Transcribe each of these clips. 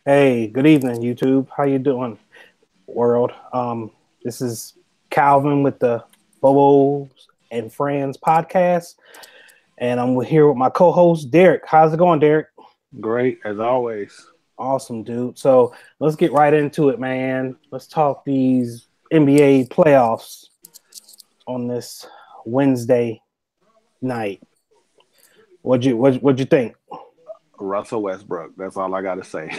Hey, good evening, YouTube. How you doing, world? This is Calvin with the Bobo and Friends podcast, and I'm here with my co-host Derek. How's it going, Derek? Great as always. Awesome, dude. So let's get right into it, man. Let's talk these NBA playoffs on this Wednesday night. What'd you think? Russell Westbrook. That's all I got to say.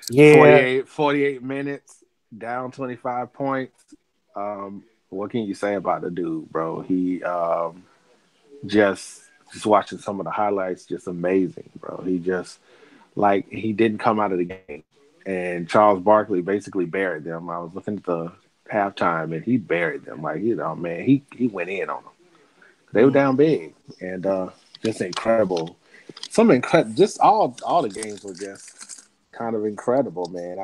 Yeah, 48 minutes, down 25 points. What can you say about the dude, bro? He just just watching some of the highlights, just amazing, bro. He just like he didn't come out of the game, and Charles Barkley basically buried them. I was looking at the halftime, and he buried them. Like man, he went in on them. They were down big, and just incredible. Just all the games were just kind of incredible, man.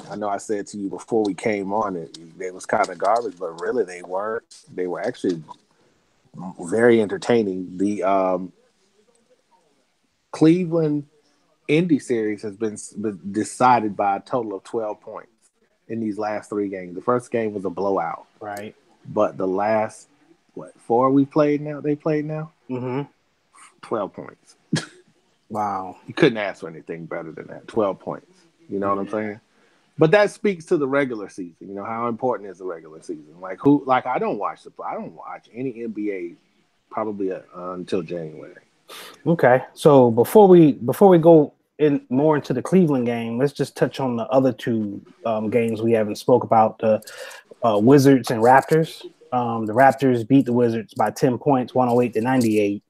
I know I said to you before we came on it they was kind of garbage, but really they weren't. They were actually very entertaining. The Cleveland Indy series has been decided by a total of 12 points in these last three games. The first game was a blowout, right. but the last four we played now they played now Mm-hmm. 12 points. Wow. You couldn't ask for anything better than that. 12 points. You know what I'm Yeah. saying? But that speaks to the regular season. You know how important is the regular season? Like I don't watch any NBA probably until January. Okay, so before we go in more into the Cleveland game, let's just touch on the other two games we haven't spoke about: the Wizards and Raptors. The Raptors beat the Wizards by 10 points, 108-98,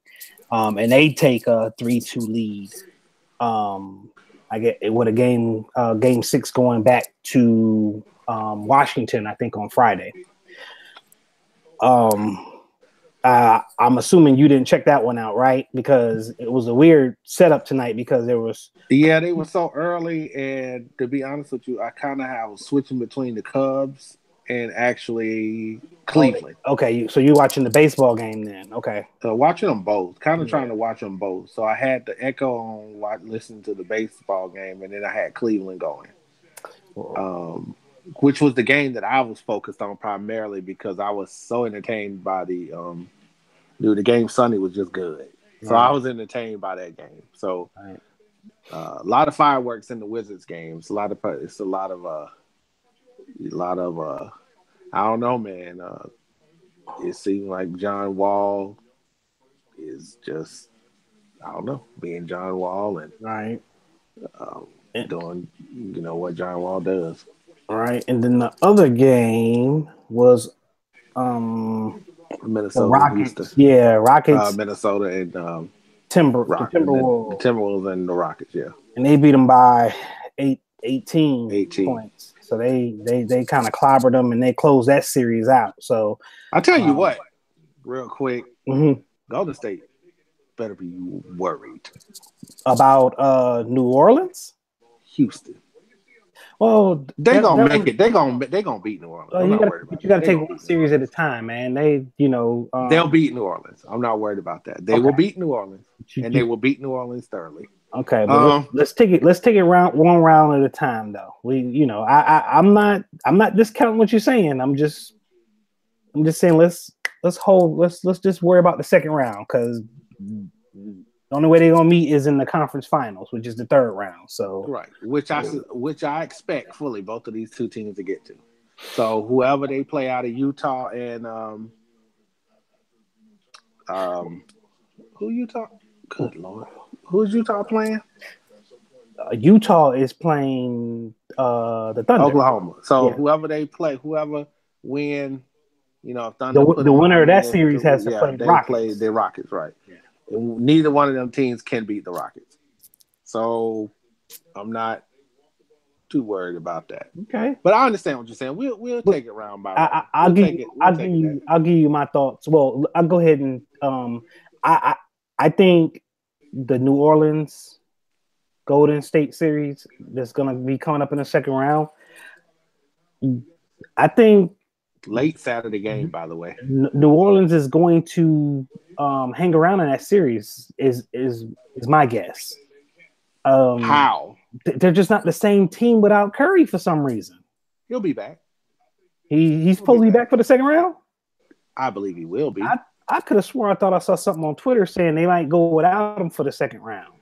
and they take a 3-2 lead. I get it with a game six going back to Washington, I think on Friday. Um, I'm assuming you didn't check that one out, right? Because it was a weird setup tonight because there was. Yeah, they were so early, and to be honest with you, I kind of have switching between the Cubs and actually Oh, Cleveland. okay. So you watching the baseball game then? Okay. Watching them both, kind of trying Yeah. to watch them both. So I had the echo on, listening to the baseball game, and then I had Cleveland going. um, which was the game that I was focused on primarily because I was so entertained by the game Sunday was just good. So I Right. was entertained by that game. So Right. a lot of fireworks in the Wizards games. It's a lot of I don't know, man. It seemed like John Wall is just I don't know, being John Wall and Right. um, And, doing what John Wall does. right. And then the other game was um the Minnesota and Houston, Rockets. Yeah, Rockets. Minnesota and The The Timberwolves, Timberwolves and the Rockets, yeah. and they beat them by 18 18. points. So they kind of clobbered them and they closed that series out. So I tell you um, what, real quick, mhm. Golden State better be worried. About New Orleans. Houston. Well, They gonna that make was it. They gonna beat New Orleans. I'm not worried but about you that. got to They take gonna one beat New series at a Orleans. time, man. They They'll beat New Orleans. I'm not worried about that. They okay. will beat New Orleans, You, and they you, will beat New Orleans thoroughly. okay, but Um, let's take it round one round at a time, though. I'm not discounting what you're saying. I'm just saying let's just worry about the second round because the only way they're gonna meet is in the conference finals, which is the third round. So right, which I expect fully both of these two teams to get to. So whoever they play out of Utah and um who Utah? Good lord, who's Utah playing? Utah is playing the Thunder. Oklahoma. So Yeah, whoever they play, whoever win, if Thunder put the them winner of behind that them, series has to yeah, play the they play Rockets. the Rockets, right? Yeah. And neither one of them teams can beat the Rockets. So I'm not too worried about that. Okay. But I understand what you're saying. We'll But take it round by round. I'll give you We'll take it that. I'll give you my thoughts. Well, I'll go ahead and I I think the New Orleans Golden State series that's gonna be coming up in the second round. I think Late Saturday game, by the way. New Orleans is going to hang around in that series. Is my guess. Um, How? they're just not the same team without Curry for some reason. He'll be back. He's supposed to be back for the second round? I believe he will be. I could have sworn I thought I saw something on Twitter saying they might go without him for the second round.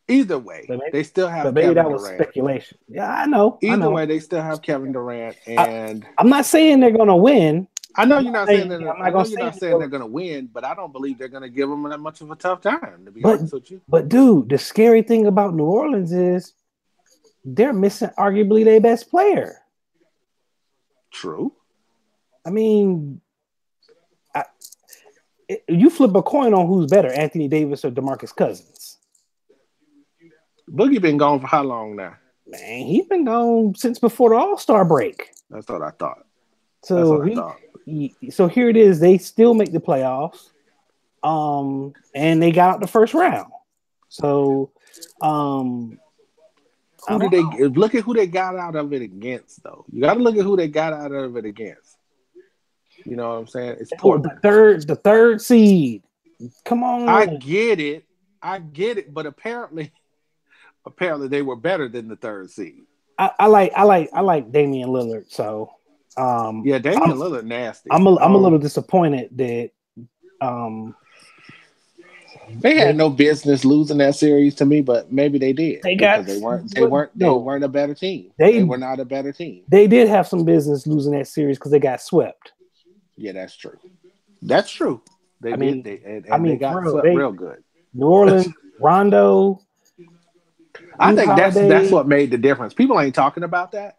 Either way, they still have but maybe Kevin that was Durant. Speculation. Yeah, I know. Either way, they still have Kevin Durant, and I'm not saying they're going to win. I know you're not saying they're going to win, but I don't believe they're going to give them that much of a tough time. To be honest with you, but dude, the scary thing about New Orleans is they're missing arguably their best player. True. I mean, you flip a coin on who's better, Anthony Davis or DeMarcus Cousins. Boogie been gone for how long now? Man, he's been gone since before the All-Star break. That's what I thought. So here it is. They still make the playoffs, and they got out the first round. So, look at who they got out of it against? Though you got to look at who they got out of it against. You know what I'm saying? It's Portland. The third seed. Come on. I get it, but apparently they were better than the third seed. I like Damian Lillard, so Damian Lillard nasty. I'm a little disappointed that they had no business losing that series to me, but maybe they did. They weren't a better team. They were not a better team. They did have some business losing that series because they got swept. Yeah, that's true. That's true. They got swept real good. New Orleans, Rondo. I think that's what made the difference. People ain't talking about that,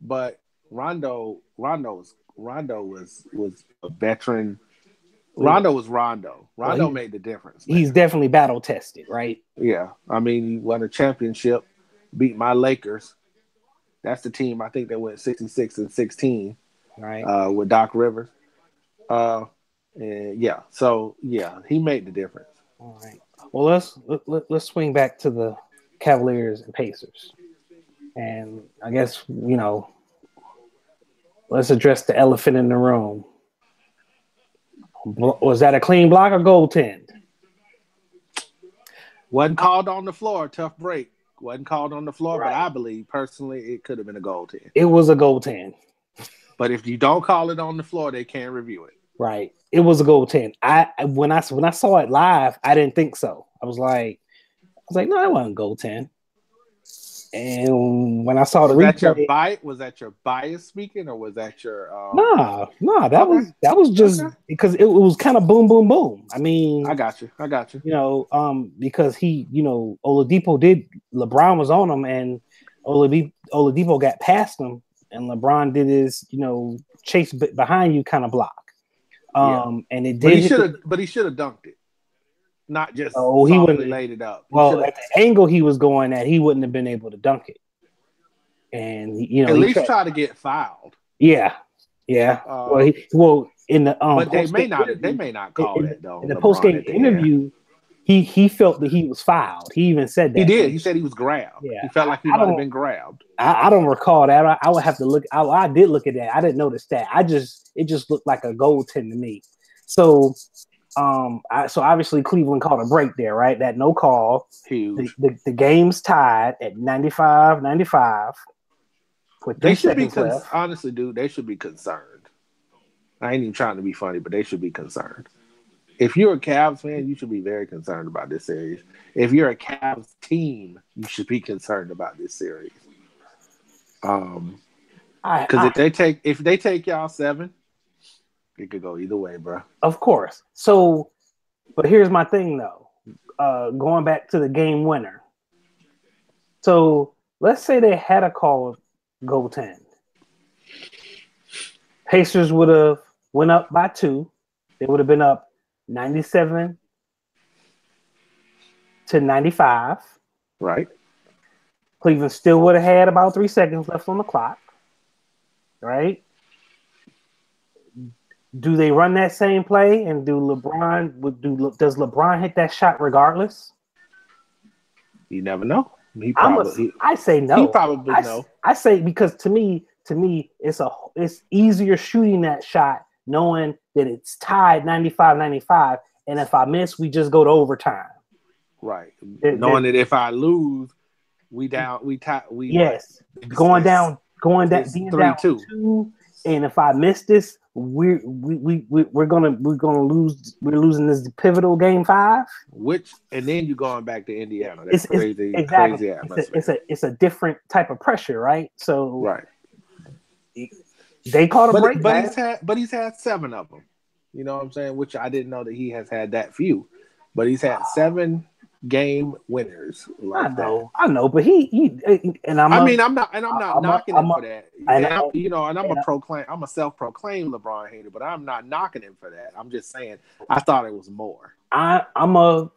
but Rondo was a veteran. Rondo was Rondo. Rondo made the difference. Man. He's definitely battle tested, right? Yeah, I mean, he won a championship, beat my Lakers. That's the team. I think they went 66-16, right? With Doc Rivers. And he made the difference. All right. Well, let's swing back to the Cavaliers and Pacers, and I guess let's address the elephant in the room. Was that a clean block or goaltend? Wasn't called on the floor. Tough break. Wasn't called on the floor, right. But I believe personally it could have been a goaltend. It was a goaltend. But if you don't call it on the floor, they can't review it. Right. It was a goaltend. When I saw it live, I didn't think so. I was like, no, it wasn't goaltend. And when I saw the replay, was that your bias speaking, or was that your? No, that was just because it was kind of boom, boom, boom. I mean, I got you. Because Oladipo LeBron was on him, and Oladipo got past him, and LeBron did his, chase behind you kind of block. And it did. But he should have dunked it. Not just he wouldn't laid it up. Well, at the angle he was going at, he wouldn't have been able to dunk it. And at least try to get fouled. Yeah. In the but they may not call it though. In the post game interview, he felt that he was fouled. He even said that. He did. He said he was grabbed. Yeah. He felt like he might have been grabbed. I don't recall that. I would have to look. I did look at that. I didn't notice that. It just looked like a goaltend to me. So. So obviously Cleveland called a break there, right? That no call. Huge. The game's tied at 95-95. They should be honestly, dude. They should be concerned. I ain't even trying to be funny, but they should be concerned. If you're a Cavs fan, you should be very concerned about this series. If you're a Cavs team, you should be concerned about this series. Because if they take y'all 7. It could go either way, bro. Of course. So, but here's my thing, though. Going back to the game winner. So, let's say they had a call of goaltend. Pacers would have went up by 2. They would have been up 97-95. Right. Cleveland still would have had about 3 seconds left on the clock. Right. Do they run that same play, and does LeBron hit that shot regardless? You never know. I say no. He probably no. I say because to me, it's easier shooting that shot knowing that it's tied 95-95, and if I miss, we just go to overtime. Right. Knowing that if I lose, We down. We tie. We what? Yes, going down, It's being down 3-2. 2. And if I miss this, we're gonna lose. We're losing this pivotal game 5. And then you going back to Indiana. That's It's crazy, exactly. crazy atmosphere. It's a different type of pressure, right? So Right. they caught a break, man. He's had 7 of them. You know what I'm saying? Which I didn't know that he has had that few, but he's had 7 game winners. Like I know, but he and I'm not knocking him for that. And I'm a self-proclaimed LeBron hater, but I'm not knocking him for that. I'm just saying I thought it was more. I'm a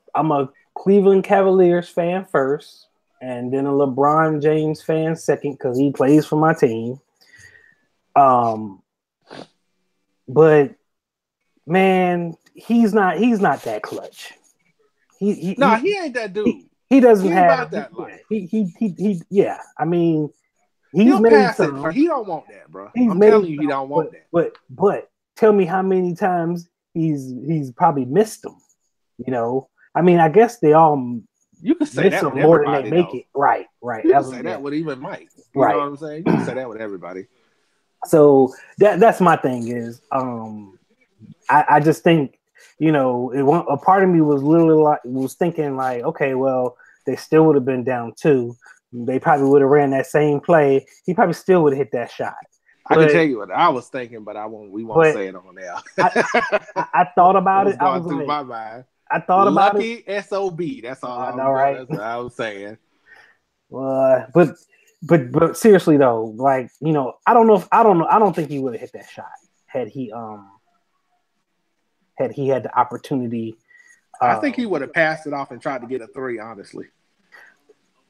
Cleveland Cavaliers fan first, and then a LeBron James fan second because he plays for my team. But man, he's not that clutch. He ain't that dude. He doesn't have that life. He yeah. I mean, he's made pass some. He don't want that, bro. I'm telling you, he don't want that. But tell me how many times he's probably missed them. You know, I mean, I guess they all. You can say that with more than they make it. Right. You can say that with even Mike. You know what I'm saying? You can say that with everybody. So that's my thing is, I just think, you know, a part of me was was thinking like, okay, well, they still would have been down 2. They probably would have ran that same play. He probably still would have hit that shot. I can tell you what I was thinking, but we won't say it on there. I thought about it. I was going through my mind. I thought about it. Lucky SOB. That's all I know, right? That's what I was saying. But seriously though, like, you know, I don't think he would have hit that shot had he had the opportunity. I think he would have passed it off and tried to get a 3, honestly.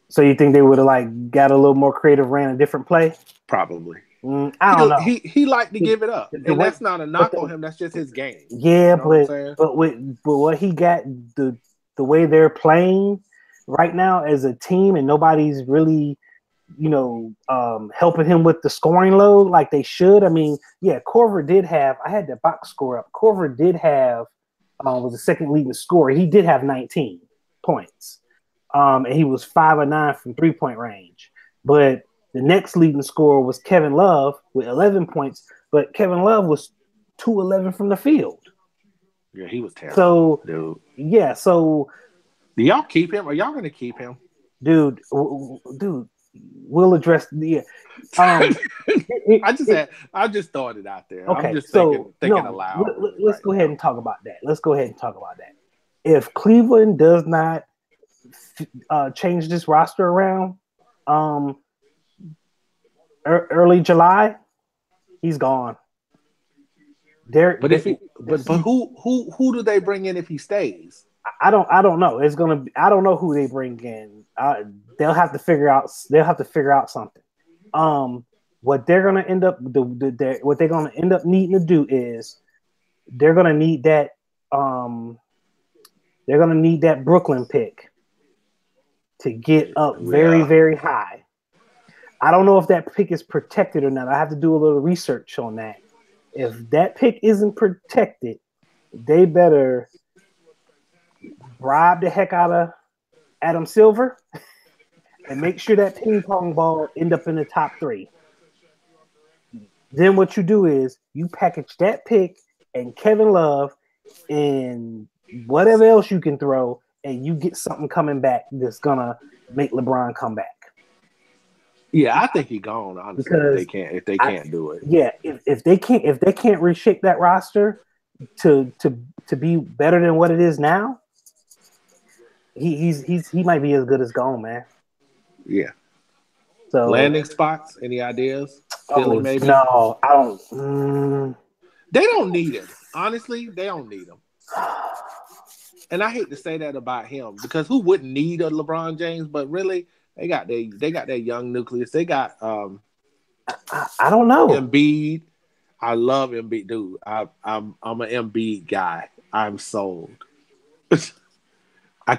So you think they would have like got a little more creative, ran a different play? Probably. I don't know. He liked to give it up, and that's not a knock on him. That's just his game. Yeah, you know but what he got, the way they're playing right now as a team, and nobody's really, you know, helping him with the scoring load like they should. I mean, yeah, Corver did have. I had that box score up. Corver did have was the second leading scorer. He did have 19 points, and he was 5 of 9 from 3-point range, but. The next leading scorer was Kevin Love with 11 points, but Kevin Love was 2-11 from the field. Yeah, he was terrible. So, dude. Yeah, so do y'all keep him? Are y'all going to keep him? Dude, we'll address the. I just thought it out there. Okay, I'm just thinking aloud. Let's go ahead and talk about that. If Cleveland does not change this roster around, early July, he's gone. But who do they bring in if he stays? I don't know. It's gonna be, I don't know who they bring in. They'll have to figure out something. What they're gonna end up needing to do is they're gonna need that Brooklyn pick to get up very, very high. I don't know if that pick is protected or not. I have to do a little research on that. If that pick isn't protected, they better bribe the heck out of Adam Silver and make sure that ping pong ball end up in the top 3. Then what you do is you package that pick and Kevin Love and whatever else you can throw, and you get something coming back that's gonna make LeBron come back. Yeah, I think he's gone, honestly. Because if they can't do it. Yeah, if they can't reshape that roster to be better than what it is now, he might be as good as gone, man. Yeah. So landing spots, any ideas? Philly, maybe? No, I don't. They don't need him. Honestly, they don't need him. And I hate to say that about him because who wouldn't need a LeBron James? But really, they got their young nucleus. They got I don't know. Embiid. I love Embiid, dude. I'm an Embiid guy. I'm sold.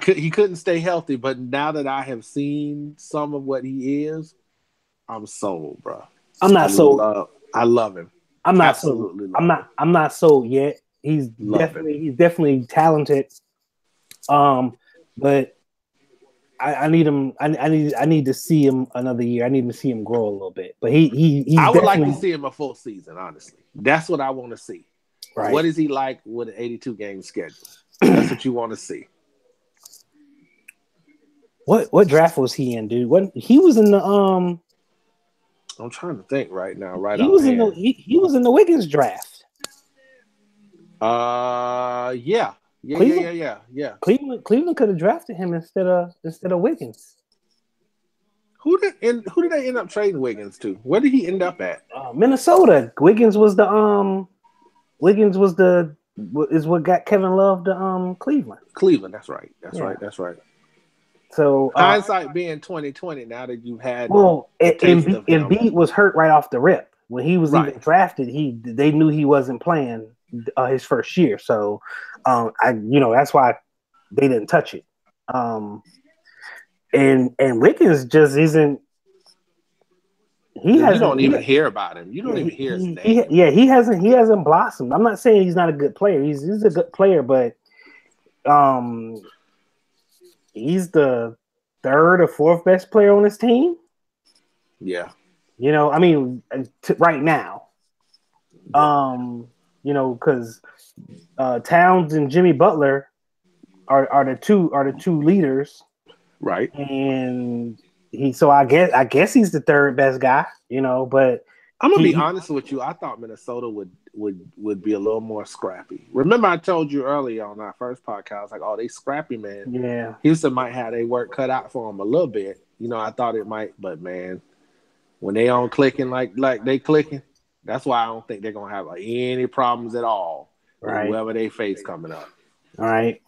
He couldn't stay healthy, but now that I have seen some of what he is, I'm sold, bro. I'm not sold. I love him. I'm not sold. I'm not sold yet. He's definitely talented. But I need him. I need to see him another year. I need to see him grow a little bit. But he's I would like definitely to see him a full season. Honestly, that's what I want to see. right. What is he like with an 82 game schedule? That's what you want to see. What draft was he in, dude? What he was in the I'm trying to think right now, right he was in offhand. he was in the Wiggins draft. Yeah, Cleveland yeah. Cleveland could have drafted him instead of Wiggins. Who did they end up trading Wiggins to? Where did he end up at? Minnesota. Wiggins was the is what got Kevin Love to Cleveland. Cleveland. That's right. That's right. So hindsight being 2020, now that you've had a taste of him. Embiid was hurt right off the rip when he was even drafted. They knew he wasn't playing his first year, so that's why they didn't touch it. And Wiggins just isn't. You don't even hear about him. You don't even hear his name. He hasn't blossomed. I'm not saying he's not a good player. He's a good player, but he's the third or fourth best player on his team. Yeah. I mean, right now. Because Towns and Jimmy Butler are the two leaders. Right. And I guess he's the third best guy, but I'm gonna be honest with you. I thought Minnesota would be a little more scrappy. Remember, I told you earlier on our first podcast, I was like, "Oh, they scrappy, man." Yeah, Houston might have their work cut out for them a little bit. I thought it might, but man, when they on clicking like they clicking, that's why I don't think they're gonna have any problems at all with whoever they face coming up. All right.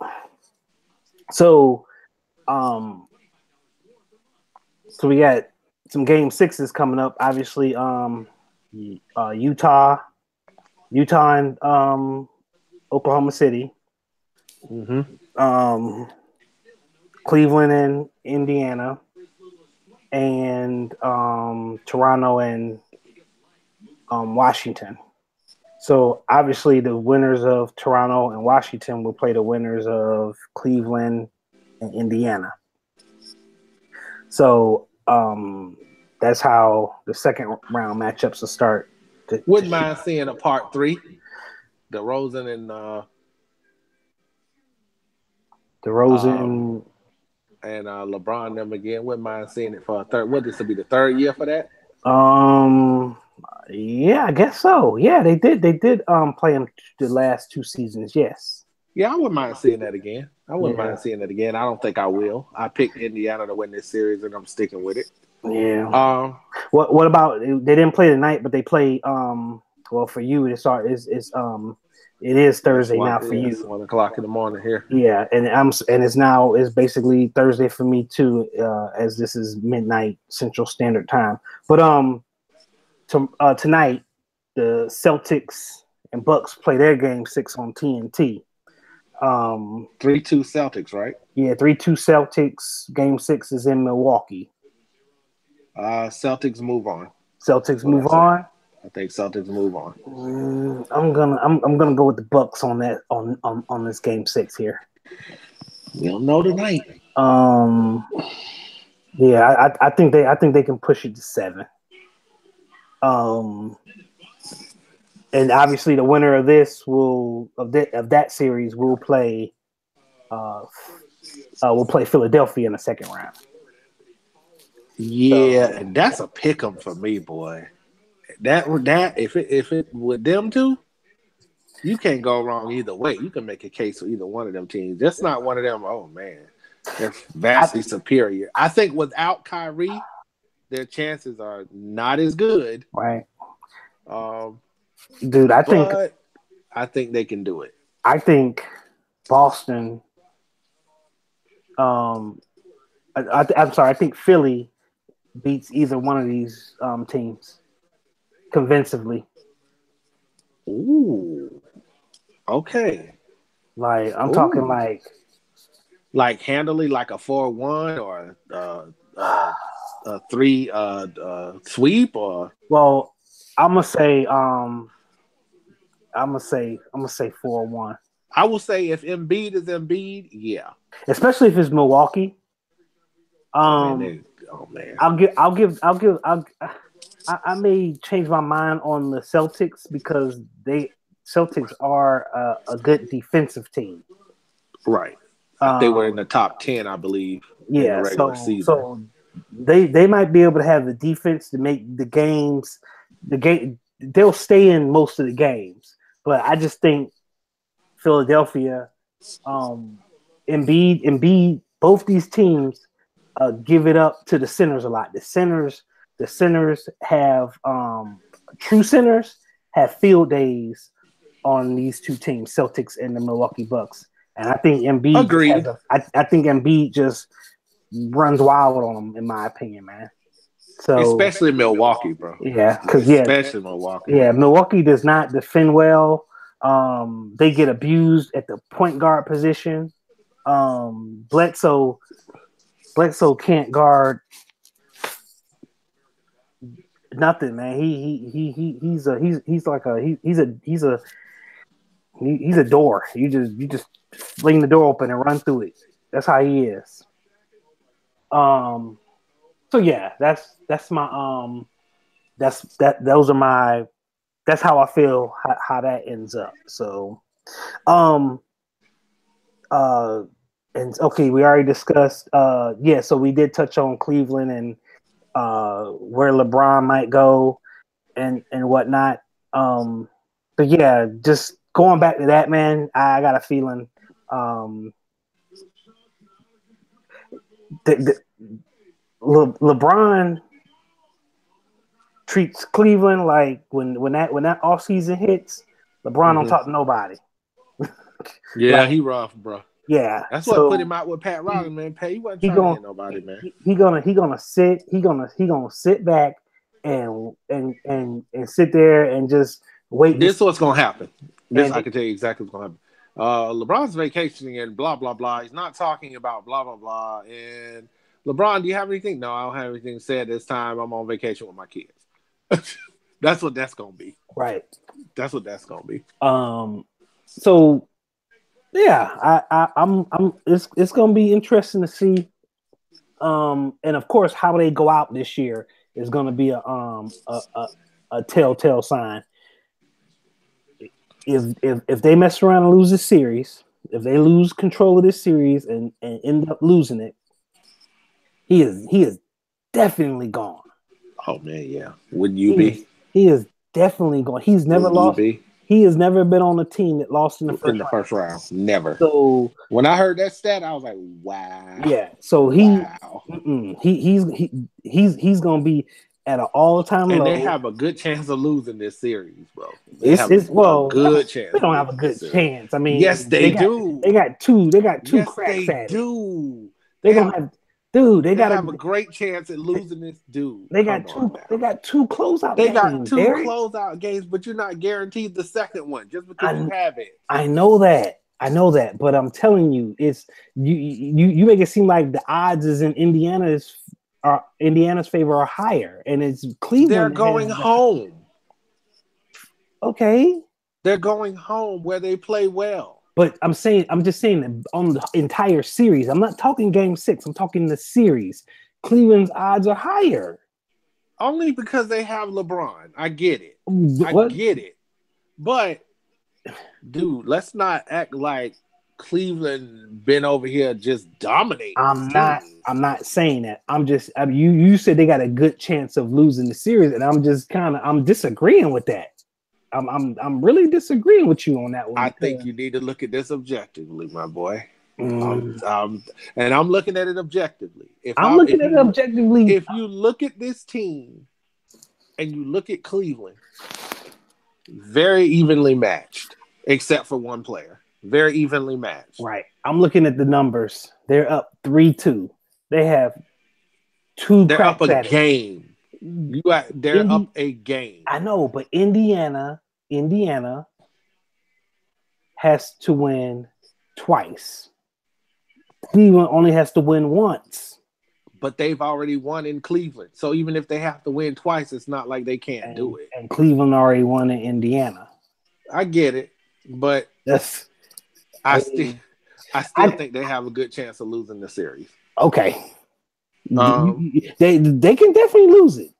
So, so we got some game sixes coming up. Obviously, Utah and Oklahoma City. Mm-hmm. Cleveland and Indiana, and Toronto and Washington. So obviously, the winners of Toronto and Washington will play the winners of Cleveland and Indiana. So that's how the second round matchups will start. Wouldn't mind seeing a part 3. DeRozan and LeBron them again. Wouldn't mind seeing it for a third. What, this will be the third year for that? Yeah, I guess so. Yeah, they did play them the last 2 seasons. Yes. Yeah, I wouldn't mind seeing that again. I don't think I will. I picked Indiana to win this series, and I'm sticking with it. Yeah. What about they didn't play tonight, but they play well for you it is Thursday now for you. It's 1:00 in the morning here. Yeah, and it's basically Thursday for me too, as this is midnight Central Standard Time. But tonight the Celtics and Bucks play their game 6 on TNT. 3-2 Celtics, right? Yeah, 3-2 Celtics. Game 6 is in Milwaukee. Celtics move on. Celtics move on. I think Celtics move on. I'm gonna go with the Bucks on that on this game 6 here. We'll know tonight. Yeah, I think they can push it to 7. And obviously the winner of this of that series will play Philadelphia in the second round. Yeah, and that's a pick 'em for me, boy. That if it with them two, you can't go wrong either way. You can make a case for either one of them teams. That's not one of them. Oh man, they're vastly superior. I think without Kyrie, their chances are not as good. Right. Dude, I think they can do it. I think Boston. I'm sorry. I think Philly beats either one of these teams convincingly. Ooh. Okay. Like I'm talking like handily, like a 4-1 or a 3 sweep or. Well, I'm gonna say 4-1. I will say if Embiid is Embiid, yeah. Especially if it's Milwaukee. Um, Oh man. I may change my mind on the Celtics because Celtics are a good defensive team. Right. They were in Um, the top 10, I believe, in the yeah, regular season. so they might be able to have the defense to make the game they'll stay in most of the games. But I just think Philadelphia, um, Embiid, both these teams give it up to the centers a lot. The centers have true centers have field days on these two teams, Celtics and the Milwaukee Bucks. And I think Embiid just has Agreed. I think Embiid just runs wild on them, in my opinion, man. So Especially Milwaukee, bro. yeah, because Especially Milwaukee. Milwaukee does not defend well. They get abused at the point guard position. Bledsoe can't guard nothing, man. He's a door. You just fling the door open and run through it. That's how he is. Um. So yeah, that's my those are my that's how I feel how that ends up. So um uh and okay, we already discussed yeah, so we did touch on Cleveland and where LeBron might go and whatnot. But yeah, just going back to that, man, I got a feeling the LeBron treats Cleveland like when that off season hits, LeBron don't talk to nobody. Yeah, he rough, bro. Yeah, that's what put him out with Pat Riley, man. Pat, he wasn't trying to hit nobody, man. He gonna sit back and sit there and just wait. This is what's gonna happen. I can tell you exactly what's gonna happen. LeBron's vacationing and blah blah blah. He's not talking about blah blah blah. And LeBron, do you have anything? No, I don't have anything said this time. I'm on vacation with my kids. That's what that's gonna be. Right. That's what that's gonna be. So yeah, I'm it's gonna be interesting to see. And of course, how they go out this year is gonna be a telltale sign. If they mess around and lose this series, if they lose control of this series and end up losing it, he is definitely gone. Oh man, yeah. Wouldn't you be? He is definitely gone. He's never lost. He has never been on a team that lost in the first round. Never. So when I heard that stat, I was like, "Wow." Yeah. So he's gonna be at an all-time low. And they have a good chance of losing this series, bro. It's a good chance. They don't have a good chance. I mean, yes, they do. They got two yes, cracks they at do. it. They gonna have. Dude, they gotta have a great chance at losing this dude. They got two closeout games. They got two closeout games, but you're not guaranteed the second one just because you have it. I know that, but I'm telling you, it's you make it seem like the odds is in Indiana's favor are higher, and it's Cleveland. They're going home. Okay. They're going home where they play well. But I'm just saying that on the entire series. I'm not talking game 6. I'm talking the series. Cleveland's odds are higher. Only because they have LeBron. I get it. I get it. But, dude, let's not act like Cleveland been over here just dominating. I'm not saying that. You said they got a good chance of losing the series, and I'm disagreeing with that. I'm really disagreeing with you on that one. I think you need to look at this objectively, my boy. And I'm looking at it objectively. If you look at this team and you look at Cleveland, very evenly matched, except for one player. Very evenly matched. Right. I'm looking at the numbers. They're up 3-2. They have two. They're up a game. They're up a game. I know, but Indiana has to win twice. Cleveland only has to win once. But they've already won in Cleveland. So even if they have to win twice, it's not like they can't do it. And Cleveland already won in Indiana. I get it. But I still think they have a good chance of losing the series. Okay. Um, They can definitely lose it.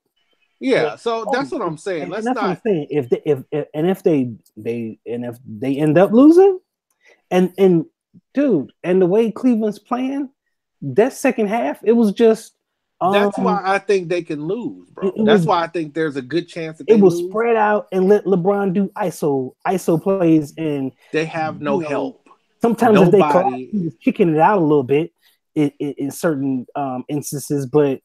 yeah, so that's what I'm saying. And Let's that's what I'm not. saying. If they end up losing, and dude, and the way Cleveland's playing, that second half, it was just That's why I think they can lose, it, bro. it That's was why I think there's a good chance that it they was lose. spread out and let LeBron do ISO plays, and They have no help. sometimes if they collapse, he Nobody, was kicking it out a little bit in certain instances, but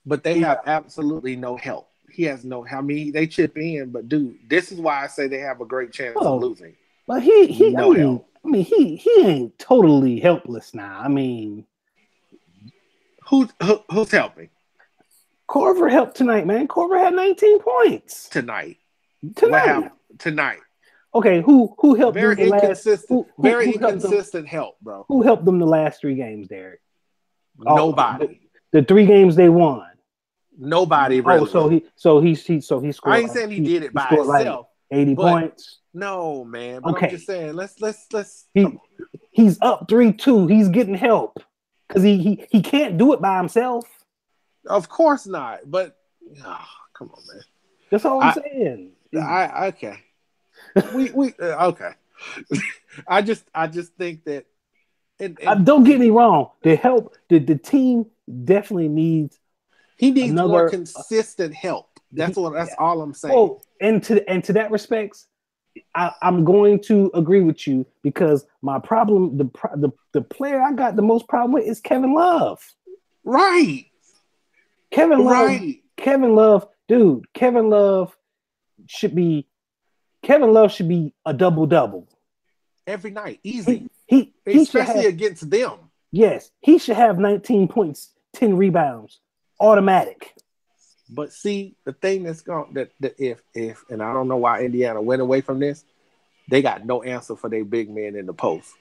but they yeah, have absolutely no help. He has no. I mean, they chip in, but dude, this is why I say they have a great chance of well, losing. but he No help. he ain't totally helpless now. I mean, Who's helping Corver helped tonight, man. Corver had 19 points tonight? What tonight. happened tonight? Okay, who helped them Very the last inconsistent. Very who helped them inconsistent help, bro. who helped them the last 3 games, Derek? Oh, Nobody. the 3 games they won. Nobody Oh, really. he I scored ain't like saying he did it he by scored like himself, 80 but points. no, man. But I'm just Okay. saying, let's come He on. he's up 3-2. He's getting help because he can't do it by himself. Of course not. But come on, man. That's all I'm I saying. I okay. We okay. I just think that and Don't get me wrong. The team definitely needs he needs more another. consistent help. That's all I'm saying. Well, and to that respects, I'm going to agree with you because my problem, the player I got the most problem with is Kevin Love. Right. Kevin Love, Right. Kevin Love, dude. Should be Kevin Love should be a double. Every night. Easy. He should Especially have, against them. yes, he should have 19 points, 10 rebounds, automatic. But see, the thing that's going that if and I don't know why Indiana went away from this, they got no answer for their big men in the post.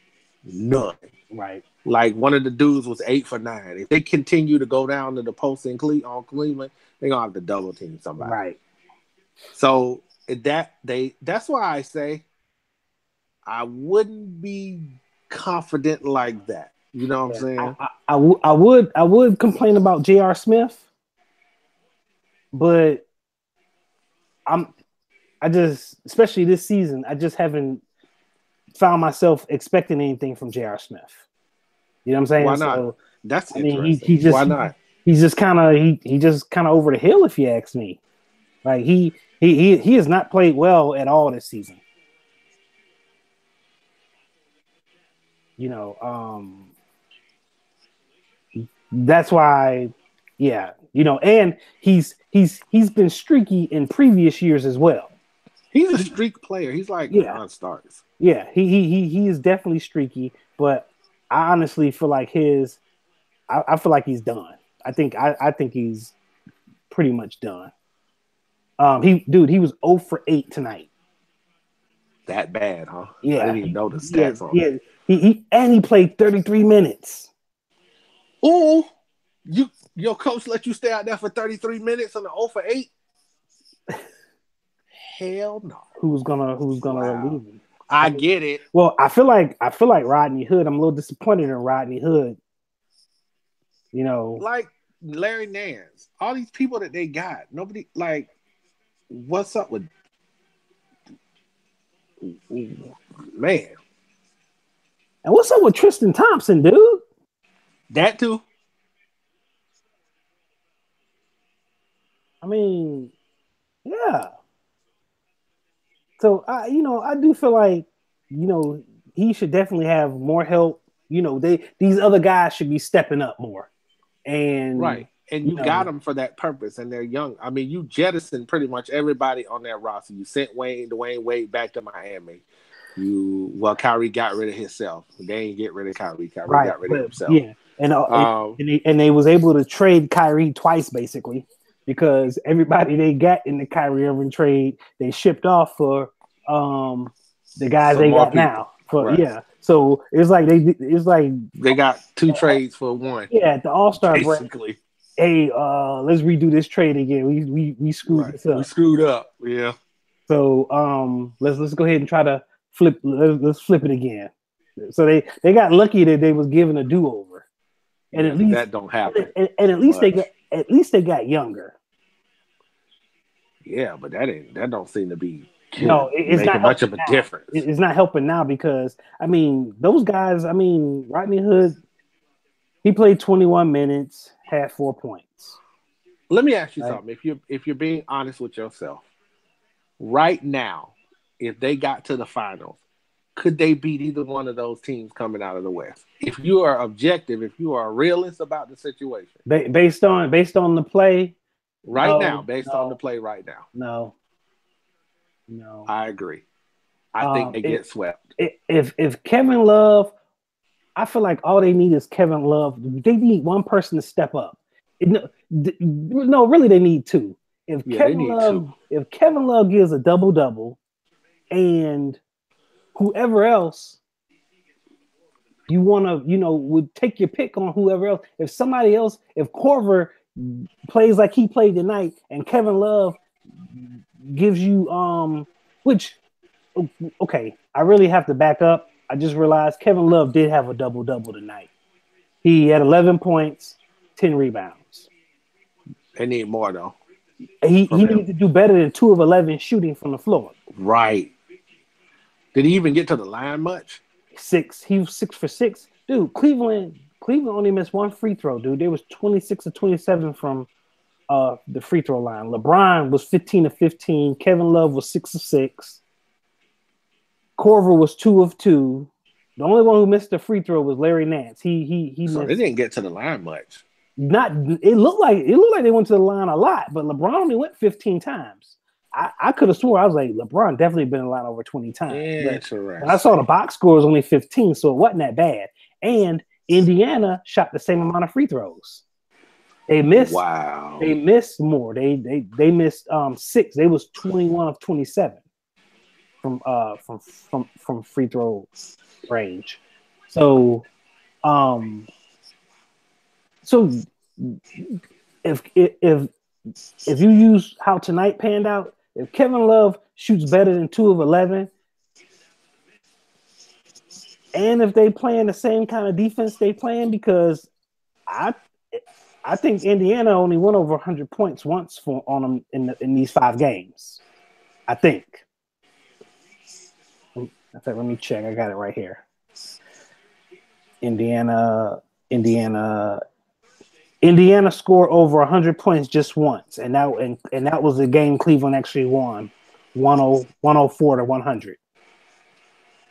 None. Right. Like one of the dudes was 8 for 9. If they continue to go down to the post on Cleveland, they're gonna have to double team somebody. Right. So that's why I say I wouldn't be confident like that. You know what I'm saying? I would complain about J.R. Smith, but I just, especially this season, I just haven't found myself expecting anything from J.R. Smith. You know what I'm saying? Why not? So, That's I mean, interesting. Why not? He's just kind of he just kind of over the hill, if you ask me. Like he has not played well at all this season. You know, that's why, yeah, you know, and he's been streaky in previous years as well. He's a streak player. He's like non-starters. Yeah, he is definitely streaky, but I honestly feel like I feel like he's done. I think he's pretty much done. He was 0 for 8 tonight. That bad, huh? Yeah, I didn't even know the stats on yeah. it. He played 33 minutes. Oh, your coach let you stay out there for 33 minutes on the 0 for 8? Hell no. Who's gonna relieve him? I get it. Well, I feel like Rodney Hood. I'm a little disappointed in Rodney Hood. You know, Like Larry Nance, all these people that they got, nobody like. What's up with man? and what's up with Tristan Thompson, dude? That too. I mean, yeah. So I do feel like, he should definitely have more help. These other guys should be stepping up more. And right. And you got them for that purpose, and they're young. I mean, you jettisoned pretty much everybody on that roster. You sent Dwayne Wade back to Miami. Kyrie got rid of himself. They ain't get rid of Kyrie. Kyrie got rid of himself. Yeah, and they was able to trade Kyrie twice basically, because everybody they got in the Kyrie Irving trade they shipped off for the guys they got now. So it's like they got 2 trades for one. Yeah, at the All-Star break. Hey, let's redo this trade again. We screwed this up. We screwed up. Yeah. So let's go ahead and try to let's flip it again. So they got lucky that they was given a do-over. and Yeah, at least that don't happen. and Much. at least they got younger. Yeah, but that don't seem to be No, it's not making much helping of a now. difference. It's not helping now because I mean those guys. I mean Rodney Hood, he played 21 minutes, had 4 points. Let me ask you Right? something. If you're being honest with yourself, right now, if they got to the finals, could they beat either one of those teams coming out of the West? If you are objective, if you are a realist about the situation, Based on the play, right now, no, based on the no, play right now, no, no. I agree. I think they It, get swept. if Kevin Love, I feel like all they need is Kevin Love. They need one person to step up. No, really, they need two. Yeah, they need two. If Kevin Love gives a double double, and whoever else you want to, would take your pick on whoever else. If somebody else, if Corver plays like he played tonight, and Kevin Love gives you, which, okay, I really have to back up. I just realized Kevin Love did have a double double tonight. He had 11 points, 10 rebounds. They need more though. He From needs him. to do better than 2 of 11 shooting from the floor. Right. Did he even get to the line much? He was 6 for 6. Dude, Cleveland only missed one free throw, dude. They was 26 or 27 from the free throw line. LeBron was 15 of 15. Kevin Love was 6 of 6. Corver was 2 of 2. The only one who missed the free throw was Larry Nance. He So missed. they didn't get to the line much. Not it looked like they went to the line a lot, but LeBron only went 15 times. I could have swore I was like LeBron definitely been in the line over 20 times. But when I saw the box score was only 15, so it wasn't that bad. And Indiana shot the same amount of free throws. They missed. Wow. They missed more. They missed 6. They was 21 of 27 from free throw range. So so if you use how tonight panned out, if Kevin Love shoots better than 2 of 11, and if they playing the same kind of defense they playing, because I think Indiana only went over 100 points once on them in these 5 games. I think. In fact, let me check. I got it right here. Indiana scored over 100 points just once, and that was the game Cleveland actually won, 104 to 100.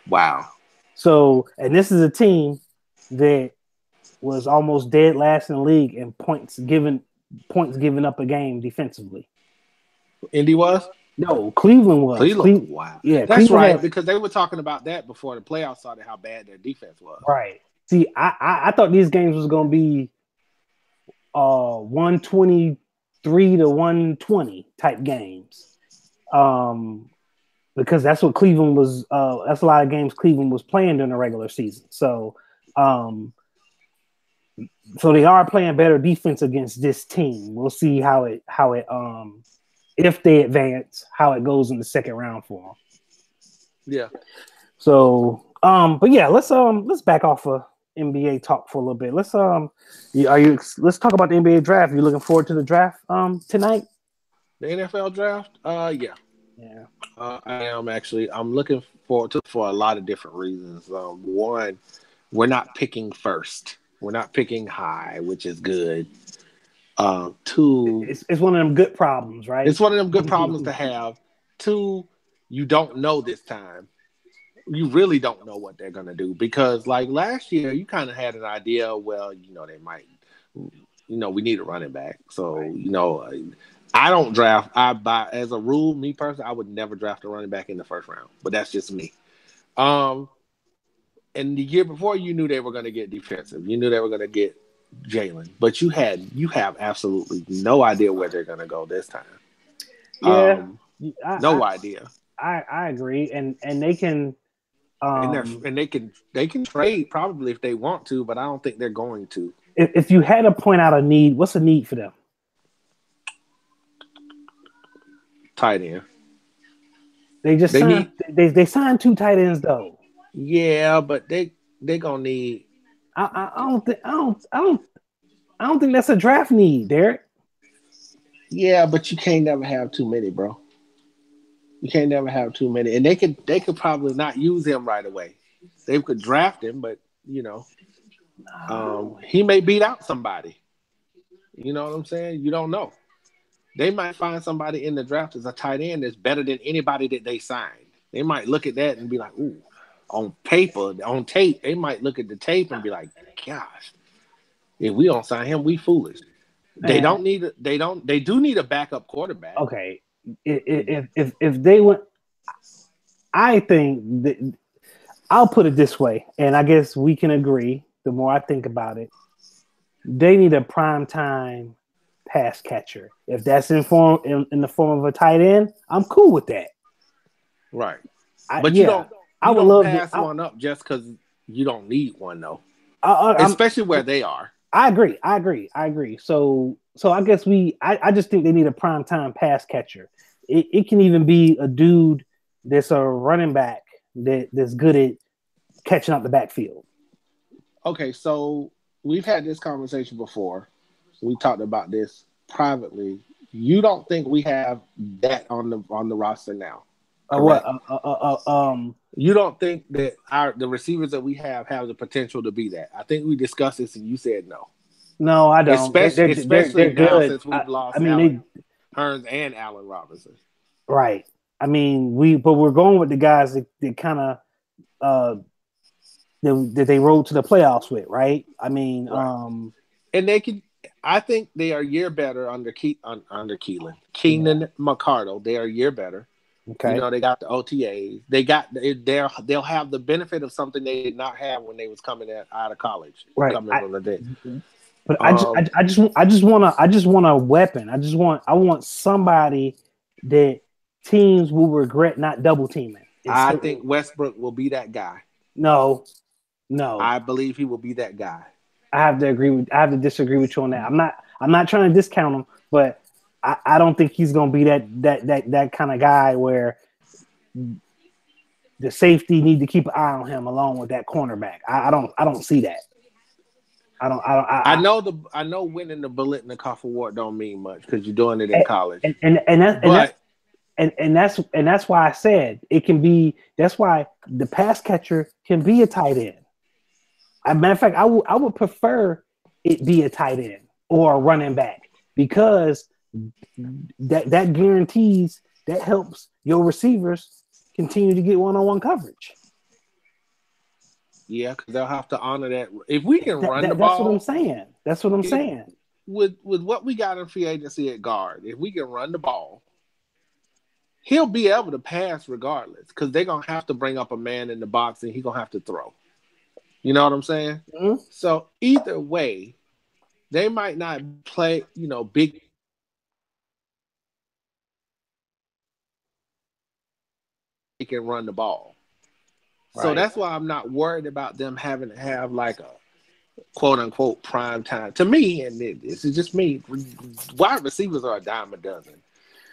Wow. So, and this is a team that was almost dead last in the league in points given up a game defensively. Indy was? No, Cleveland was. Cleveland. Wow. Yeah, that's Cleveland right, because they were talking about that before the playoffs started, how bad their defense was. Right. See, I thought these games was going to be 123 to 120 type games. Because that's what Cleveland was. That's a lot of games Cleveland was playing during the regular season. So they are playing better defense against this team. We'll see how it if they advance, how it goes in the second round for them. Yeah. So but yeah, let's back off of NBA talk for a little bit. Let's talk about the NBA draft. You looking forward to the draft tonight? The NFL draft? Yeah. Yeah. I am actually. I'm looking forward to for a lot of different reasons. One, we're not picking first. We're not picking high, which is good. Two, it's one of them good problems, right? It's one of them good problems to have. Two, you don't know this time. You really don't know what they're going to do, because like last year, you kind of had an idea. Well, they might, we need a running back. So, I don't draft. As a rule, me personally, I would never draft a running back in the first round, but that's just me. And the year before, you knew they were going to get defensive. You knew they were going to get Jalen, but you have absolutely no idea where they're going to go this time. Yeah, no idea. I agree, and they can, and they can trade probably if they want to, but I don't think they're going to. If you had to point out a need, what's a need for them? Tight end. They signed 2 tight ends though. Yeah, but they gonna need. I I don't think that's a draft need, Derek. Yeah, but you can't never have too many, bro. You can't never have too many, and they could probably not use him right away. They could draft him, but you know, he may beat out somebody. You know what I'm saying? You don't know. They might find somebody in the draft as a tight end that's better than anybody that they signed. They might look at that and be like, "Ooh." On paper, on tape, they might look at the tape and be like, "Gosh, if we don't sign him, we foolish." They Man, don't need. They don't. They do need a backup quarterback. okay. If they went, I think that I'll put it this way, and I guess we can agree. The more I think about it, they need a prime time pass catcher. If that's in the form of a tight end, I'm cool with that. Right. I, But you yeah, don't. I You would don't love to. pass one up just because you don't need one, though. I'm, Especially where they are. I agree. I agree. So I guess I just think they need a prime time pass catcher. It can even be a dude that's a running back that's good at catching up the backfield. Okay, so we've had this conversation before. We talked about this privately. You don't think we have that on the roster now, What? correct? You don't think that the receivers that we have the potential to be that. I think we discussed this and you said no. No, I don't. Especially They're now good. since we've I lost mean Allen they Hearns and Allen Robinson. right. I mean but we're going with the guys that kind of uh that they rode to the playoffs with, right? I mean, Right. And they can. I think they are a year better under yeah, Keenan McCardle. They are a year better. You okay, know, they got the OTAs. They'll have the benefit of something they did not have when they was coming out of college, right. coming from the day. But Um, I just want a weapon. I want somebody that teams will regret not double teaming. It's I think Westbrook will be that guy. no, no. I believe he will be that guy. I have to disagree with you on that. I'm not trying to discount him, but I don't think he's gonna be that kind of guy where the safety need to keep an eye on him along with that cornerback. I don't see that. I know winning the Biletnikoff Award don't mean much because you're doing it in college. And But that's why I said it can be. That's why the pass catcher can be a tight end. As a matter of fact, I would prefer it be a tight end or a running back because that guarantees that helps your receivers continue to get one-on-one coverage. yeah, because they'll have to honor that. If we can run the That's what I'm ball, saying. That's what I'm if saying. with what we got in free agency at guard, if we can run the ball, he'll be able to pass regardless because they're gonna have to bring up a man in the box and he's gonna have to throw. You know what I'm saying? Mm-hmm. So either way, they might not play, big he can run the ball. So Right. that's why I'm not worried about them having to have like a quote unquote prime time. To me, and this is just me, wide receivers are a dime a dozen.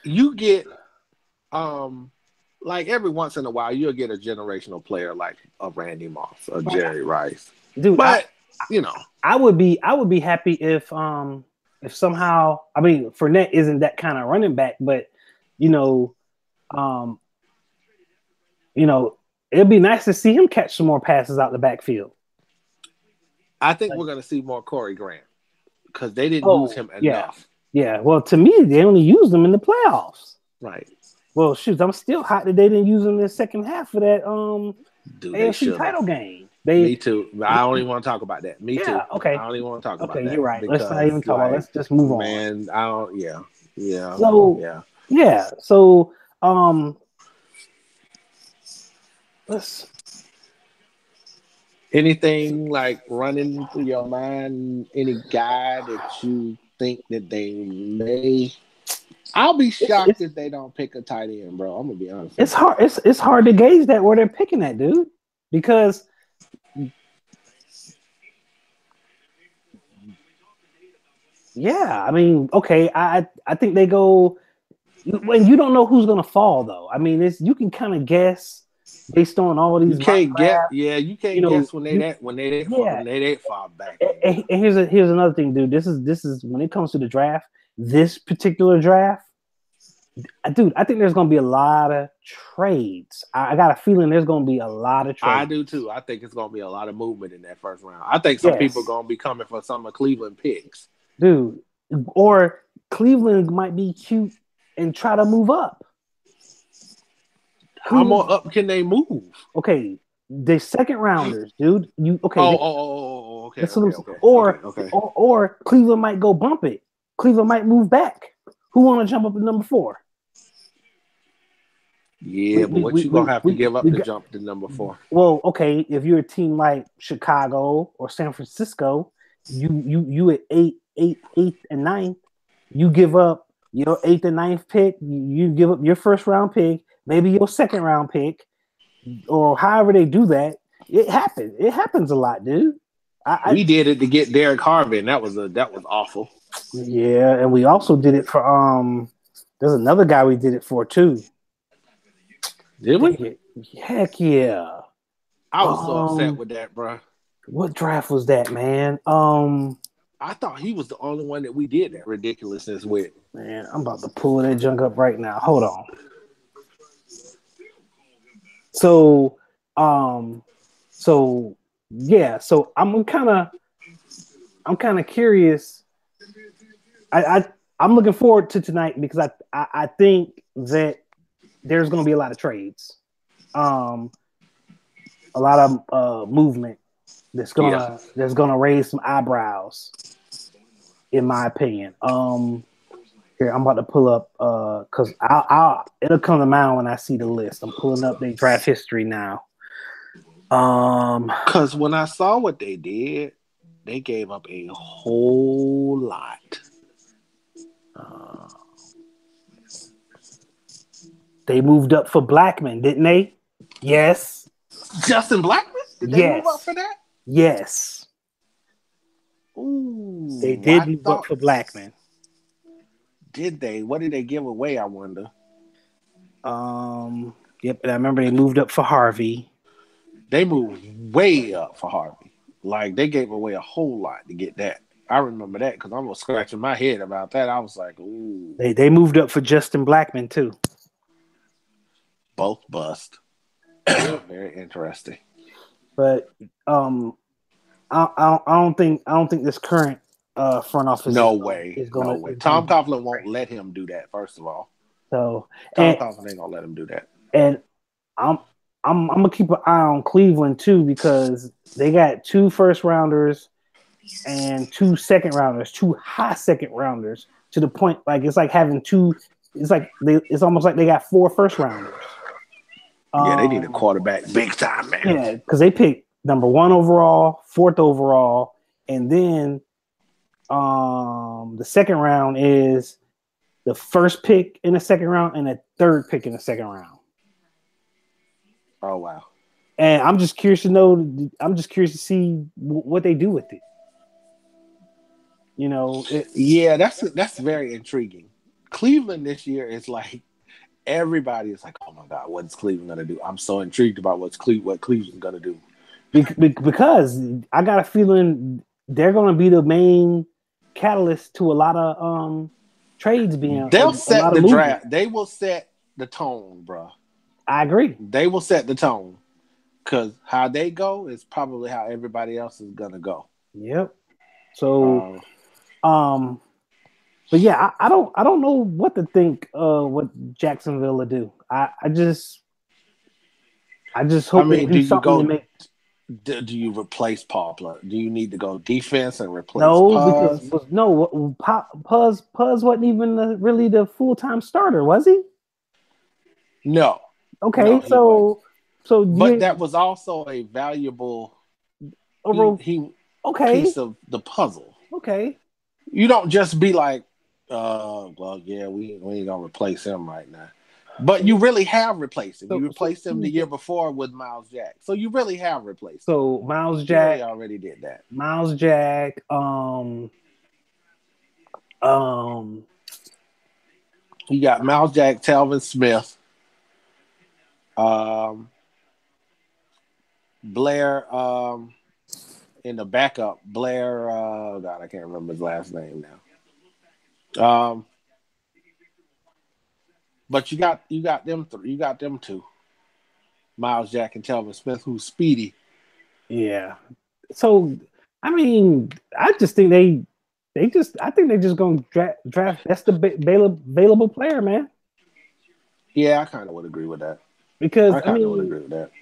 You get like every once in a while you'll get a generational player like a Randy Moss or Right. Jerry Rice. Dude, But you know, I would be happy if somehow I mean Fournette isn't that kind of running back, but you know, um, you know, it'd be nice to see him catch some more passes out the backfield. I think Like, we're gonna see more Corey Grant because they didn't use oh him yeah, enough. yeah. Well, to me, they only used them in the playoffs. Right. Well, shoot, I'm still hot that they didn't use them in the second half of that Dude, they AFC should have. title game. Me too. I don't even want to talk about that. Me too. Yeah, okay, I don't even want to talk about okay, that you're right. Let's not because, even talk about. like, Let's just move on. man, I don't. Yeah, yeah, So yeah. yeah, so let's Anything like running through your mind? Any guy that you think that they may? I'll be shocked it's if they don't pick a tight end, bro. I'm gonna be honest it's with you. hard. It's hard to gauge that where they're picking that dude because yeah, I mean, okay, I think they go when you don't know who's gonna fall though. I mean, it's you can kind of guess, based on all You these mock can't get, drafts. yeah, you You can't know, guess when they you that when they that far, yeah. when they that far back in there. And here's here's another thing, dude. This is when it comes to the draft. This particular draft, dude, I think there's going to be a lot of trades. I got a feeling there's going to be a lot of I trades. do too. I think it's gonna be a lot of movement in that first round. I think some people Yes, gonna be coming for some of Cleveland picks. dude. Or Cleveland might be cute and try to move up. How Cleveland, more up can they move? okay, the second rounders, dude. You okay? Okay, That's what I'm okay, saying. okay, okay, Or, okay. or Cleveland might go bump it. Cleveland might move back. Who want to jump up to number 4? Yeah, but what you gonna have to give up we to got, jump to number 4? well, okay, if you're a team like Chicago or San Francisco, you at eighth and ninth, you give up your 8th and ninth pick, you give up your first round pick, maybe your second round pick, or however they do that. It happens. It happens a lot, dude. We did it to get Derek Harvey, and that was awful. Yeah, and we also did it for there's another guy we did it for too. Did we? Dang it. Heck yeah. I was so upset with that, bro. What draft was that, man? I thought he was the only one that we did that ridiculousness with. Man, I'm about to pull that junk up right now. Hold on. So, yeah, so I'm kind of curious. I'm looking forward to tonight because I think that there's going to be a lot of trades, a lot of movement that's gonna raise some eyebrows, in my opinion. Here I'm about to pull up because it'll come to mind when I see the list. I'm pulling up their draft history now. Because when I saw what they did, they gave up a whole lot. They moved up for Blackman, didn't they? Yes. Justin Blackman? Did they move up for that? Yes. Ooh, they did move up for Blackman. Did they? What did they give away, I wonder? Yep, and I remember they moved up for Harvey. They moved way up for Harvey. Like, they gave away a whole lot to get that. I remember that because I was scratching my head about that. I was like, ooh. They moved up for Justin Blackman, too. Both bust. Very interesting. But I don't think this current front office. No way. Tom Coughlin won't let him do that. First of all, so Tom Coughlin ain't gonna let him do that. And I'm gonna keep an eye on Cleveland too because they got 2 first rounders and 2 second rounders, 2 high second rounders to the point like it's like having 2. It's almost like they got 4 first rounders. Yeah, they need a quarterback big time, man. Yeah, because they picked number 1 overall, 4th overall, and then the second round is the first pick in the second round and the 3rd pick in the second round. Oh wow! And I'm just curious to know. I'm just curious to see what they do with it. You know, yeah, that's very intriguing. Cleveland this year is like everybody is like, oh my god, what's Cleveland gonna do? I'm so intrigued about what Cleveland's gonna do because I got a feeling they're gonna be the main catalyst to a lot of trades being. They'll set the draft. They will set the tone, bro. I agree. They will set the tone because how they go is probably how everybody else is gonna go. Yep. So, but yeah, I don't know what to think. What Jacksonville will do. I just hope they do something to make. Do you replace Poplar? Do you need to go defense and replace? Puz? Puz wasn't even really the full-time starter, was he? No. Okay, no, so but that was also a valuable piece of the puzzle. Okay, you don't just be like, well, yeah, we ain't gonna replace him right now. But you really have replaced him. You replaced him the year before with Miles Jack, so you really have replaced him. So Miles Jack already did that. Miles Jack, you got Miles Jack, Telvin Smith. Blair, in the backup, Blair. God, I can't remember his last name now. But you got them three. You got them two. Miles Jack and Telvin Smith, who's speedy. Yeah. So, I mean, I just think I think they're just going to draft. That's the available player, man. Yeah, I kind of would agree with that. Because I kind of would agree with that.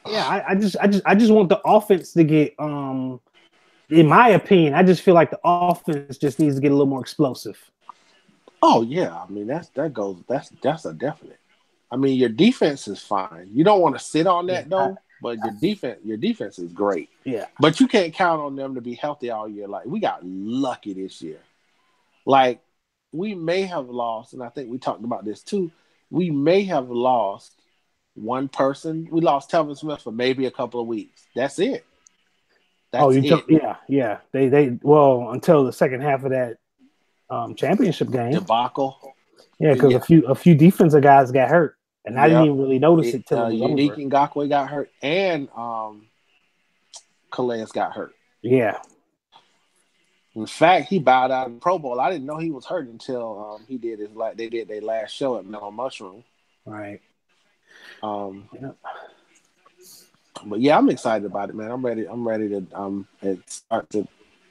Yeah, I just want the offense to get. In my opinion, I just feel like the offense just needs to get a little more explosive. Oh yeah, I mean that's a definite. I mean your defense is fine. You don't want to sit on that though, but your defense is great. Yeah, but you can't count on them to be healthy all year. Like we got lucky this year. Like we may have lost, and I think we talked about this too. We may have lost one person. We lost Telvin Smith for maybe a couple of weeks. That's it. That's it. Yeah. They well until the second half of that championship game debacle. Yeah, because a few defensive guys got hurt, and I didn't even really notice it till it was Unique over. Ngakoue got hurt, and Calais got hurt. Yeah. In fact, he bowed out in the Pro Bowl. I didn't know he was hurt until they did their last show at Mellow Mushroom. Right. But yeah, I'm excited about it, man. I'm ready to start to,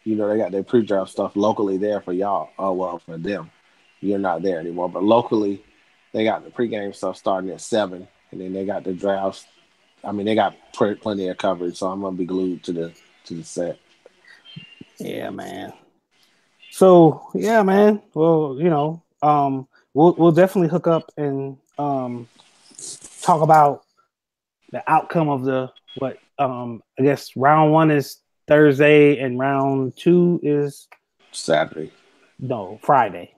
they got their pre-draft stuff locally there for y'all. Oh well, for them, you're not there anymore. But locally, they got the pregame stuff starting at 7, and then they got the drafts. I mean, they got plenty of coverage, so I'm gonna be glued to the set. Yeah, man. So yeah, man. Well, we'll definitely hook up and talk about the outcome of I guess round 1 is Thursday and round 2 is Saturday. No, Friday.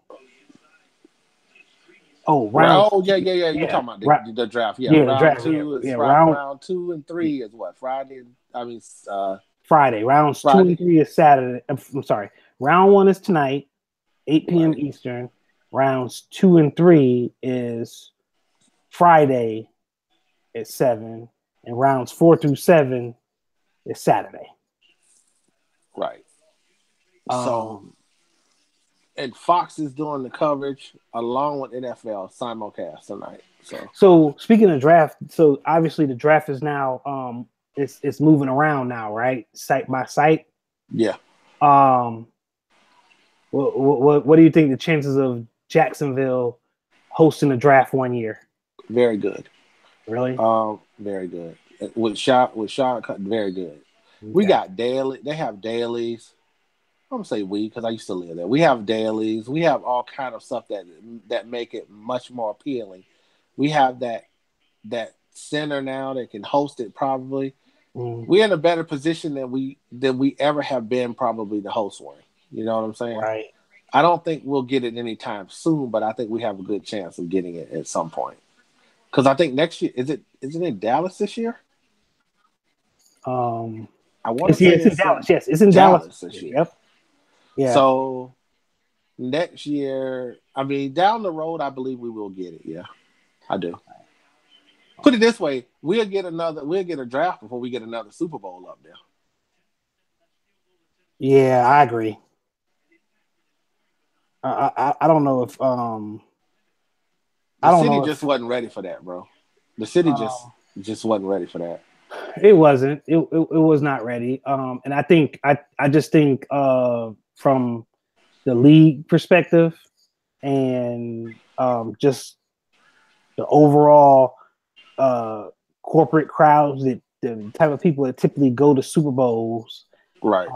Oh, yeah. You're talking about the draft. Yeah, round 2 is round 2 and 3 is what? Friday. Friday. Rounds 2 and 3 is Saturday. I'm sorry. Round 1 is tonight, 8 p.m. Eastern. Rounds 2 and 3 is Friday at 7, and rounds 4 through 7 is Saturday. Right. And Fox is doing the coverage along with NFL simulcast tonight. So speaking of draft, so obviously the draft is now it's moving around now, right? Site by site. Yeah. What do you think the chances of Jacksonville hosting the draft one year? Very good. Really? Very good. With Sean, very good. Okay. We got daily. They have dailies. I'm gonna say we because I used to live there. We have dailies. We have all kind of stuff that make it much more appealing. We have that center now that can host it. Probably we're in a better position than we ever have been. Probably to host one. You know what I'm saying? Right. I don't think we'll get it anytime soon, but I think we have a good chance of getting it at some point. Because I think next year is it in Dallas this year? I want to say it's in Dallas. Yes, it's in Dallas this year. Yep. Yeah. So next year, I mean, down the road, I believe we will get it. Yeah, I do. Put it this way: we'll get a draft before we get another Super Bowl up there. Yeah, I agree. I don't know if the city just wasn't ready for that, bro. The city just wasn't ready for that. It wasn't. It was not ready. And I think I just think from the league perspective and just the overall corporate crowds, that the type of people that typically go to Super Bowls, right?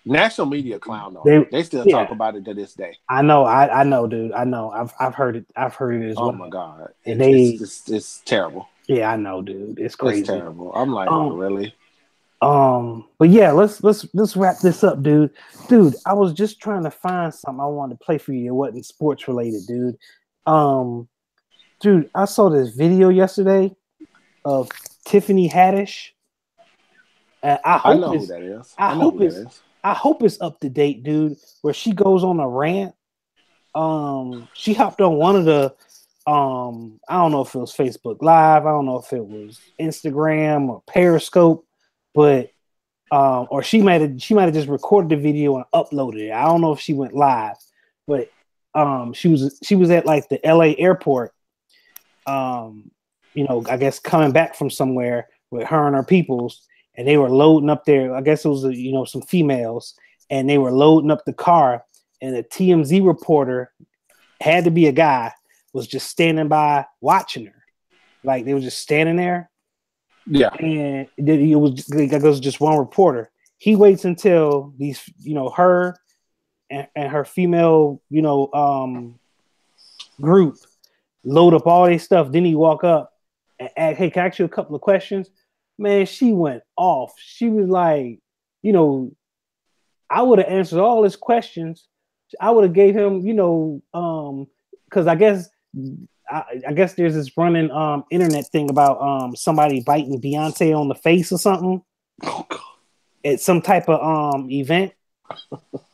National media clown on they still talk about it to this day. I know, dude. I know. I've heard it. I've heard it as well. Oh my god, and it's terrible. Yeah, I know, dude. It's crazy. It's terrible. I'm like, really? But yeah, let's wrap this up, dude. Dude, I was just trying to find something I wanted to play for you that wasn't sports related, dude. Dude, I saw this video yesterday of Tiffany Haddish. I know who that is. I hope it's up to date, dude. Where she goes on a rant. She hopped on one of the I don't know if it was Facebook Live, I don't know if it was Instagram or Periscope, but or she might have just recorded the video and uploaded it. I don't know if she went live, but she was at like the LA airport, I guess coming back from somewhere with her and her peoples, and they were loading up there. I guess it was some females, and they were loading up the car, and a TMZ reporter, had to be a guy, was just standing by watching her. Like they were just standing there. Yeah. And it was just one reporter. He waits until these, her and her female, group load up all their stuff. Then he walk up and ask, hey, can I ask you a couple of questions? Man, she went off. She was like, I would have answered all his questions. I would have gave him, because I guess there's this running internet thing about somebody biting Beyonce on the face or something at some type of event.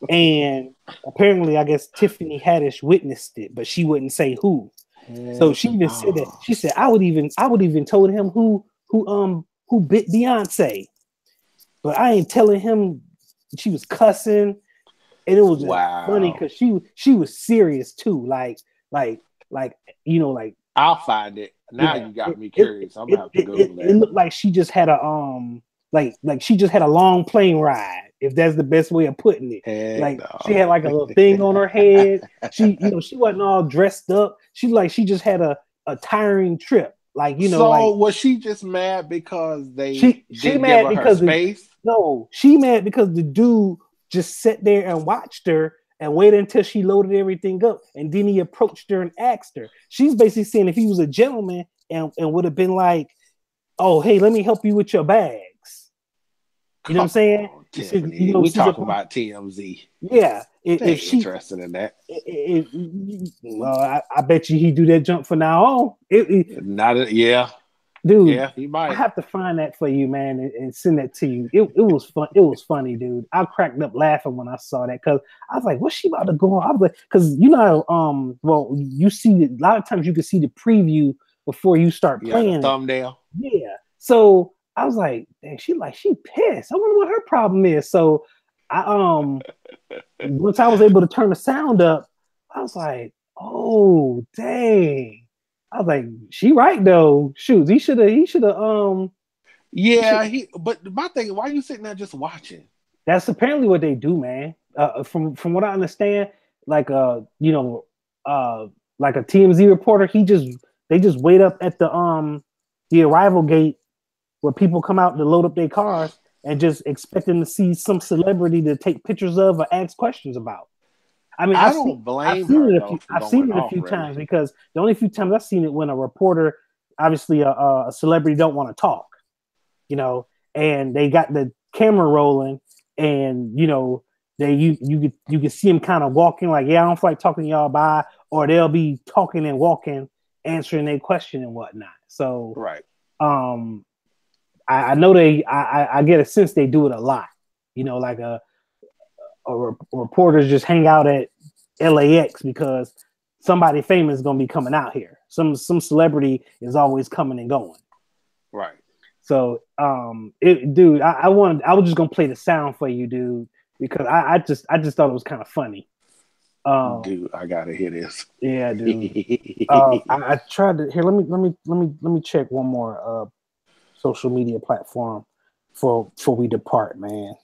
And apparently, I guess Tiffany Haddish witnessed it, but she wouldn't say who. So she even said that. She said, I would even told him who bit Beyonce, but I ain't telling him. She was cussing, and it was just funny because she was serious too. Like I'll find it. Now you got me curious. I'm gonna have to Google that. It looked like she just had a like she just had a long plane ride, if that's the best way of putting it. She had like a little thing on her head. She wasn't all dressed up. She just had a tiring trip. Was she just mad because she mad because her space? No, she mad because the dude just sat there and watched her and waited until she loaded everything up, and then he approached her and asked her. She's basically saying if he was a gentleman and would have been like, "Oh, hey, let me help you with your bags." You know what I'm saying? We talking about TMZ. Yeah, if she interested in that, well, I bet you he do that jump from now on. Yeah. Dude, yeah, he might. I have to find that for you, man, and send that to you. It was fun. It was funny, dude. I cracked up laughing when I saw that because I was like, "What's she about to go on?" I was like, because you see a lot of times you can see the preview before you start playing. The thumbnail. Yeah. So I was like, "Dang, she pissed. I wonder what her problem is." So I once I was able to turn the sound up, I was like, "Oh, dang." I was like, she right though. Shoot, he should have. Yeah, but my thing, why are you sitting there just watching? That's apparently what they do, man. From what I understand, like a TMZ reporter, they just wait up at the arrival gate where people come out to load up their cars and just expecting to see some celebrity to take pictures of or ask questions about. I mean, I've seen it a few times because the only few times I've seen it when a reporter, obviously a celebrity, don't want to talk, and they got the camera rolling, and you can see them kind of walking like, yeah, I don't feel like talking to y'all, bye, or they'll be talking and walking, answering their question and whatnot. So right, I know I get a sense they do it a lot, like a reporters just hang out at LAX because somebody famous is going to be coming out here. Some celebrity is always coming and going. Right. So, dude, I was just going to play the sound for you, dude, because I just thought it was kind of funny. Dude, I gotta hear this. Yeah, dude. I tried to here. Let me check one more social media platform before we depart, man.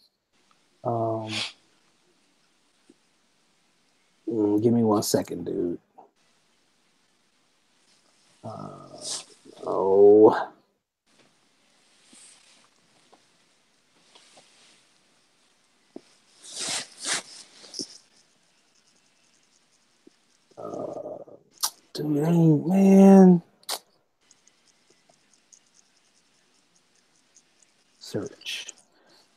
Give me 1 second, dude. Dude, man. Search.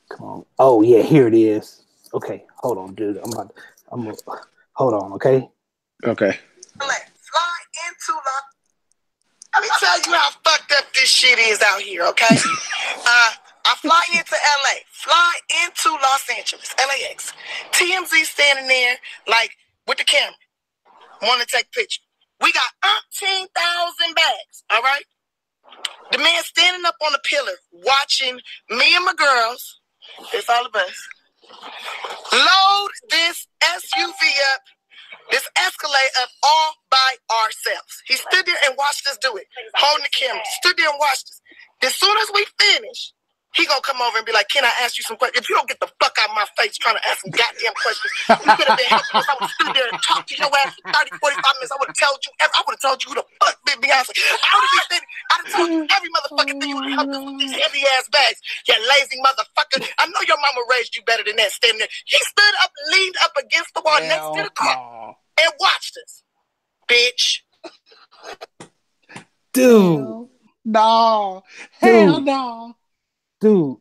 Come on. Oh yeah, here it is. Okay, hold on, dude. Hold on, okay? Okay. Fly into let me tell you how fucked up this shit is out here, okay? I fly into LA, fly into Los Angeles, LAX. TMZ standing there, like, with the camera, want to take a picture. We got 13,000 bags. All right. The man standing up on the pillar, watching me and my girls. It's all of us. Load this SUV up, this Escalade up all by ourselves. He stood there and watched us do it, holding the camera. Stood there and watched us. As soon as we finish, he gonna come over and be like, "Can I ask you some questions? If you don't get the fuck out of my face trying to ask some goddamn questions, you could have been helping us. I would have stood there and talked to your ass for 30, 45 minutes. I would have told you who the fuck been Beyonce. I would have been sitting, I'd have told you every motherfucking thing. You would have helped us with these heavy ass bags. You lazy motherfucker. I know your mama raised you better than that, standing there. He stood up, leaned up against the wall next to the car and watched us. Bitch. Dude. No. Hell no. Dude.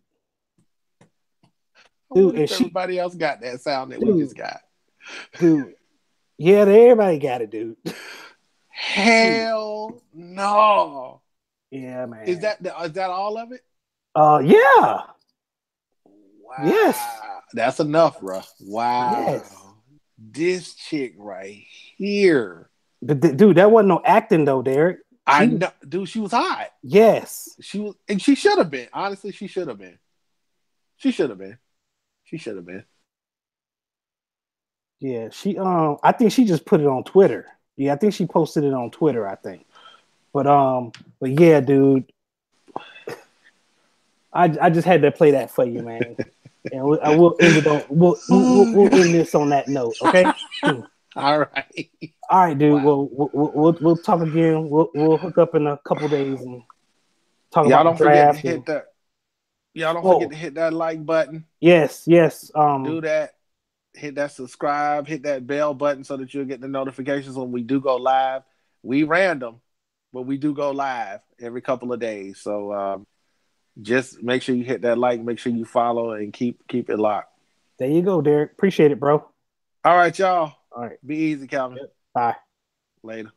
Dude, and everybody else got that sound that we just got. Dude. Yeah, everybody got it, dude. Hell no. Yeah, man. Is that all of it? Yeah. Wow. Yes. That's enough, bro. Wow. Yes. This chick right here. Dude, that wasn't no acting though, Derek. I know, dude. She was hot. Yes, she was, and she should have been. Honestly, she should have been. She should have been. She should have been. Yeah, she. I think she just put it on Twitter. Yeah, I think she posted it on Twitter. I think, but yeah, dude. I just had to play that for you, man. And I will end it on. We'll end this on that note, okay? All right, dude. Wow. We'll talk again. We'll hook up in a couple days and talk y'all about don't the draft. Forget to hit that. Y'all don't forget to hit that like button. Yes. Do that. Hit that subscribe. Hit that bell button so that you'll get the notifications when we do go live. We random, but we do go live every couple of days. So just make sure you hit that like. Make sure you follow and keep it locked. There you go, Derek. Appreciate it, bro. All right, y'all. All right. Be easy, Calvin. Bye. Later.